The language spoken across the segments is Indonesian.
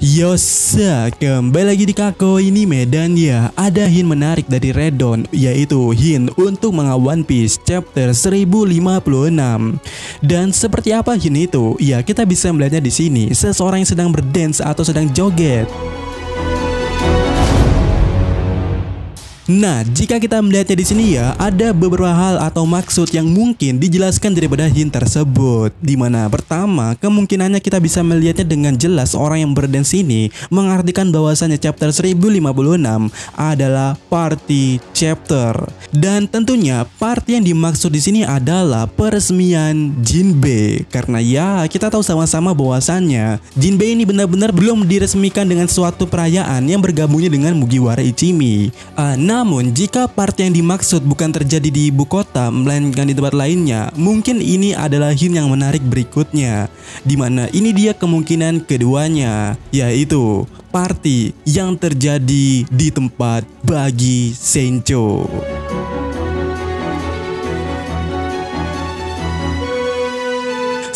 Yosa, kembali lagi di Kako. Ini Medan ya. Ada hint menarik dari Redon, yaitu hint untuk One Piece chapter 1056. Dan seperti apa hint itu? Ya, kita bisa melihatnya di sini. Seseorang yang sedang berdance atau sedang joget. Nah, jika kita melihatnya di sini ya, ada beberapa hal atau maksud yang mungkin dijelaskan daripada hint tersebut. Dimana pertama, kemungkinannya kita bisa melihatnya dengan jelas orang yang berdance ini mengartikan bahwasannya chapter 1056 adalah party chapter. Dan tentunya party yang dimaksud di sini adalah peresmian Jinbe. Karena ya, kita tahu sama-sama bahwasannya Jinbe ini benar-benar belum diresmikan dengan suatu perayaan yang bergabungnya dengan Mugiwara Ichimi. Namun jika party yang dimaksud bukan terjadi di ibu kota melainkan di tempat lainnya, mungkin ini adalah hint yang menarik berikutnya, dimana ini dia kemungkinan keduanya, yaitu party yang terjadi di tempat Bagi Sencho.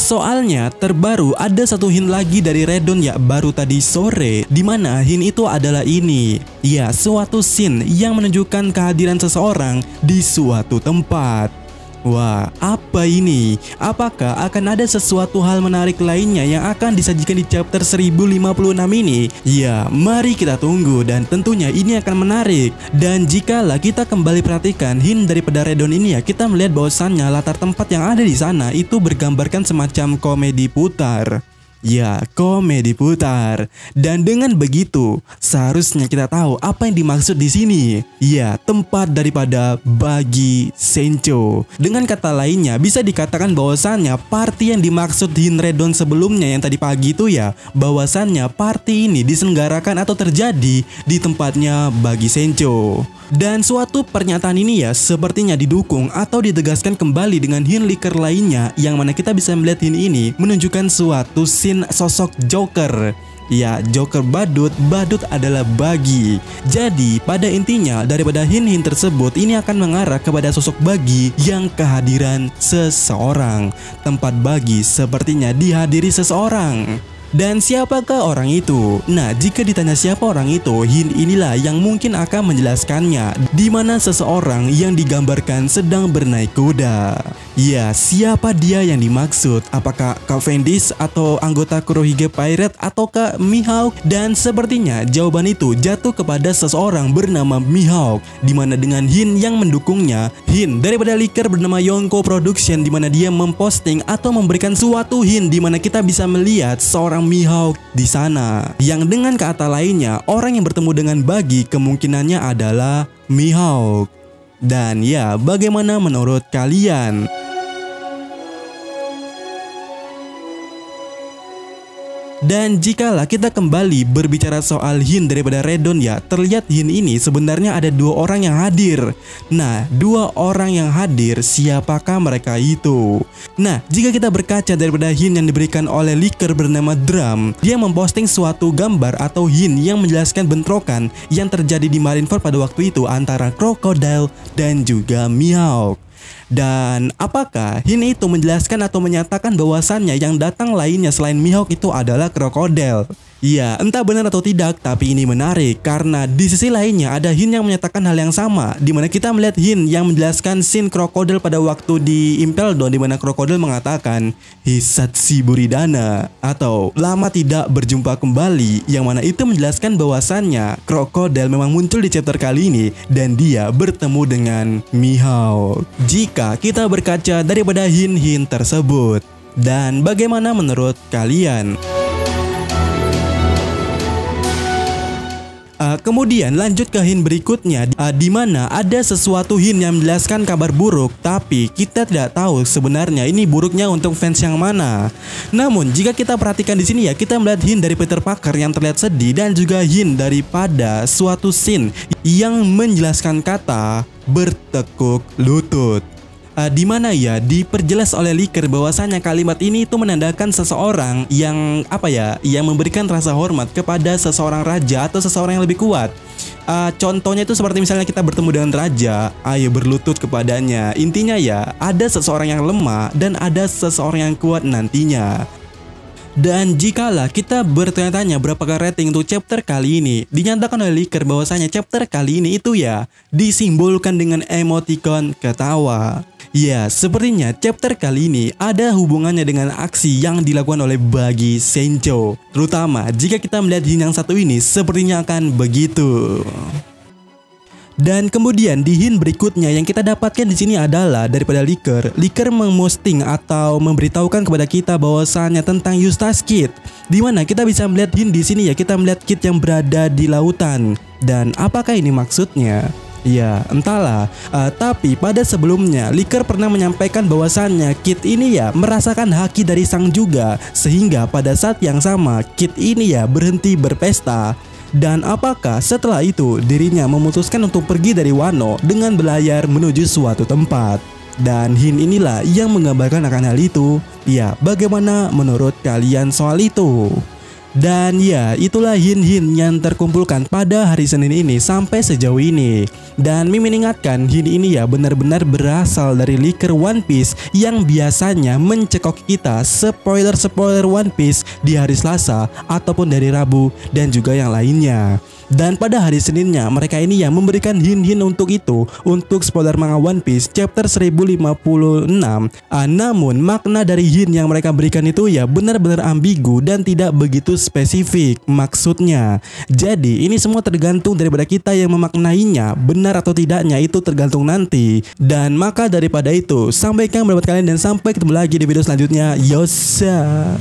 Soalnya terbaru ada satu hint lagi dari Redon ya baru tadi sore, dimana hint itu adalah ini. Ya, suatu scene yang menunjukkan kehadiran seseorang di suatu tempat. Wah, apa ini? Apakah akan ada sesuatu hal menarik lainnya yang akan disajikan di chapter 1056 ini? Ya, mari kita tunggu dan tentunya ini akan menarik. Dan jikalau kita kembali perhatikan hint daripada Redon ini ya, kita melihat bahwasannya latar tempat yang ada di sana itu bergambarkan semacam komedi putar. Ya, komedi putar. Dan dengan begitu, seharusnya kita tahu apa yang dimaksud di sini. Ya, tempat daripada Bagi Sencho. Dengan kata lainnya, bisa dikatakan bahwasannya party yang dimaksud hint Redon sebelumnya yang tadi pagi itu ya, bahwasannya party ini diselenggarakan atau terjadi di tempatnya Bagi Sencho. Dan suatu pernyataan ini ya sepertinya didukung atau ditegaskan kembali dengan hint leaker lainnya, yang mana kita bisa melihat hint ini menunjukkan suatu scene sosok Joker. Ya, Joker badut adalah Bagi. Jadi pada intinya daripada hint-hint tersebut ini akan mengarah kepada sosok Bagi yang kehadiran seseorang. Tempat Bagi sepertinya dihadiri seseorang. Dan siapakah orang itu? Nah, jika ditanya siapa orang itu, hint inilah yang mungkin akan menjelaskannya, di mana seseorang yang digambarkan sedang bernaik kuda. Ya, siapa dia yang dimaksud? Apakah Cavendish atau anggota Kurohige Pirate ataukah Mihawk? Dan sepertinya jawaban itu jatuh kepada seseorang bernama Mihawk, di mana dengan hint yang mendukungnya, hint daripada leaker bernama Yonko Production, di mana dia memposting atau memberikan suatu hint di mana kita bisa melihat seorang Mihawk di sana. Yang dengan kata lainnya, orang yang bertemu dengan Bagi kemungkinannya adalah Mihawk. Dan ya, bagaimana menurut kalian? Dan jikalau kita kembali berbicara soal hint daripada Redon ya, terlihat hint ini sebenarnya ada dua orang yang hadir. Nah, dua orang yang hadir, siapakah mereka itu? Nah, jika kita berkaca daripada hint yang diberikan oleh leaker bernama Drum, dia memposting suatu gambar atau hint yang menjelaskan bentrokan yang terjadi di Marineford pada waktu itu antara Crocodile dan juga Mihawk. Dan apakah hint itu menjelaskan atau menyatakan bahwasannya yang datang lainnya selain Mihawk itu adalah Crocodile? Ya, entah benar atau tidak, tapi ini menarik karena di sisi lainnya ada hint yang menyatakan hal yang sama, di mana kita melihat hint yang menjelaskan scene Crocodile pada waktu di Impel Down, di mana Crocodile mengatakan Hisatsu Buridana atau lama tidak berjumpa kembali, yang mana itu menjelaskan bahwasannya Crocodile memang muncul di chapter kali ini dan dia bertemu dengan Mihawk. Jika kita berkaca daripada hint-hint tersebut, dan bagaimana menurut kalian? Kemudian lanjut ke hint berikutnya, di mana ada sesuatu hint yang menjelaskan kabar buruk, tapi kita tidak tahu sebenarnya ini buruknya untuk fans yang mana. Namun jika kita perhatikan di sini ya, kita melihat hint dari Peter Parker yang terlihat sedih dan juga hint daripada suatu scene yang menjelaskan kata bertekuk lutut. Di mana ya diperjelas oleh leaker bahwasanya kalimat ini itu menandakan seseorang yang yang memberikan rasa hormat kepada seseorang raja atau seseorang yang lebih kuat. Contohnya itu seperti misalnya kita bertemu dengan raja, ayo berlutut kepadanya. Intinya ya, ada seseorang yang lemah dan ada seseorang yang kuat nantinya. Dan jikalau kita bertanya-tanya berapakah rating untuk chapter kali ini, dinyatakan oleh leaker bahwasanya chapter kali ini itu ya disimbolkan dengan emoticon ketawa. Ya, sepertinya chapter kali ini ada hubungannya dengan aksi yang dilakukan oleh Bagi Sencho. Terutama jika kita melihat hint yang satu ini sepertinya akan begitu. Dan kemudian di hint berikutnya yang kita dapatkan di sini adalah daripada leaker memposting atau memberitahukan kepada kita bahwasannya tentang Eustace Kid, di mana kita bisa melihat hint di sini ya, kita melihat Kid yang berada di lautan. Dan apakah ini maksudnya? Ya, entahlah. Tapi pada sebelumnya leaker pernah menyampaikan bahwasannya Kid ini ya merasakan haki dari sang juga, sehingga pada saat yang sama Kid ini ya berhenti berpesta. Dan apakah setelah itu dirinya memutuskan untuk pergi dari Wano dengan berlayar menuju suatu tempat? Dan hint inilah yang menggambarkan akan hal itu. Ya, bagaimana menurut kalian soal itu? Dan ya, itulah hint-hint yang terkumpulkan pada hari Senin ini sampai sejauh ini. Dan Mimin ingatkan, hint ini ya benar-benar berasal dari leaker One Piece yang biasanya mencekok kita spoiler-spoiler One Piece di hari Selasa ataupun dari Rabu dan juga yang lainnya. Dan pada hari Seninnya mereka ini yang memberikan hint-hint untuk itu, untuk spoiler manga One Piece chapter 1056. Namun makna dari hint yang mereka berikan itu ya benar-benar ambigu dan tidak begitu spesifik maksudnya. Jadi ini semua tergantung daripada kita yang memaknainya, benar atau tidaknya itu tergantung nanti. Dan maka daripada itu, sampaikan pendapat kalian dan sampai ketemu lagi di video selanjutnya. Yosa.